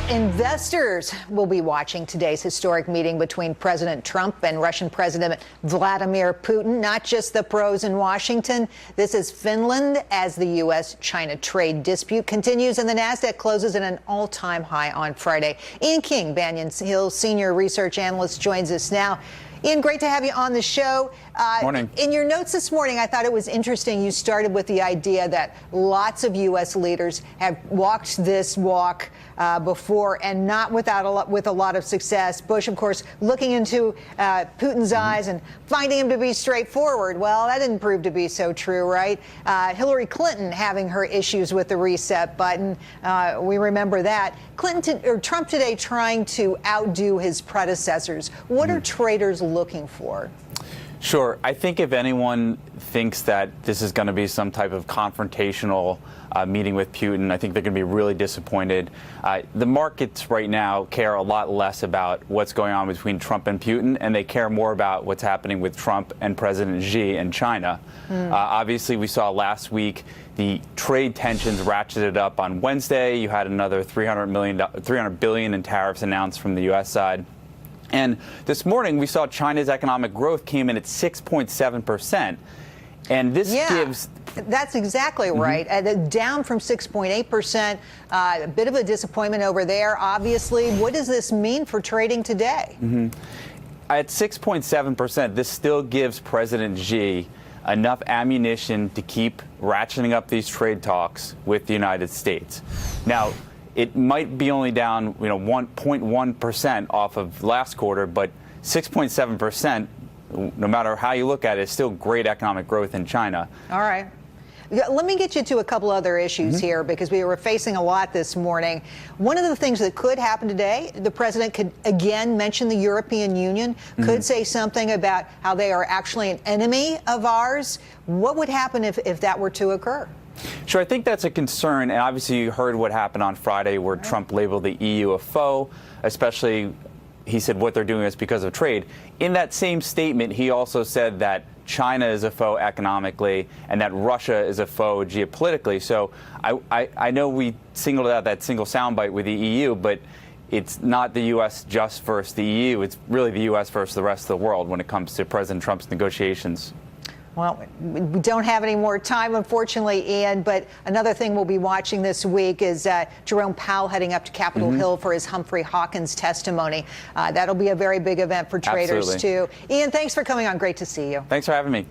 Well, investors will be watching today's historic meeting between President Trump and Russian President Vladimir Putin, not just the pros in Washington. This is Finland as the U.S.-China trade dispute continues and the NASDAQ closes at an all-time high on Friday. Ian King, Banyan Hill senior research analyst, joins us now. Ian, great to have you on the show. Morning. In your notes this morning, I thought it was interesting. You started with the idea that lots of U.S. leaders have walked this walk before and not with a lot of success. Bush, of course, looking into Putin's eyes and finding him to be straightforward. Well, that didn't prove to be so true, right? Hillary Clinton having her issues with the reset button. We remember that. Trump today trying to outdo his predecessors. What are traders looking for? Sure. I think if anyone thinks that this is going to be some type of confrontational meeting with Putin, I think they're going to be really disappointed. The markets right now care a lot less about what's going on between Trump and Putin, and they care more about what's happening with Trump and President Xi in China. Obviously, we saw last week the trade tensions ratcheted up on Wednesday. You had another $300 billion in tariffs announced from the U.S. side. And this morning, we saw China's economic growth came in at 6.7%. And this gives... That's exactly right. Down from 6.8%. A bit of a disappointment over there, obviously. What does this mean for trading today? At 6.7%, this still gives President Xi enough ammunition to keep ratcheting up these trade talks with the United States. Now, it might be only down, 1.1% off of last quarter, but 6.7%, no matter how you look at it, is still great economic growth in China. All right. Let me get you to a couple other issues here, because we were facing a lot this morning. One of the things that could happen today, the president could again mention the European Union, could say something about how they are actually an enemy of ours. What would happen if that were to occur? Sure, I think that's a concern, and obviously you heard what happened on Friday where Trump labeled the EU a foe, especially he said what they're doing is because of trade. In that same statement, he also said that China is a foe economically and that Russia is a foe geopolitically. So I know we singled out that single soundbite with the EU, but it's not the U.S. just versus the EU. It's really the U.S. versus the rest of the world when it comes to President Trump's negotiations. Well, we don't have any more time, unfortunately, Ian, but another thing we'll be watching this week is Jerome Powell heading up to Capitol Hill for his Humphrey Hawkins testimony. That'll be a very big event for traders, too. Ian, thanks for coming on. Great to see you. Thanks for having me.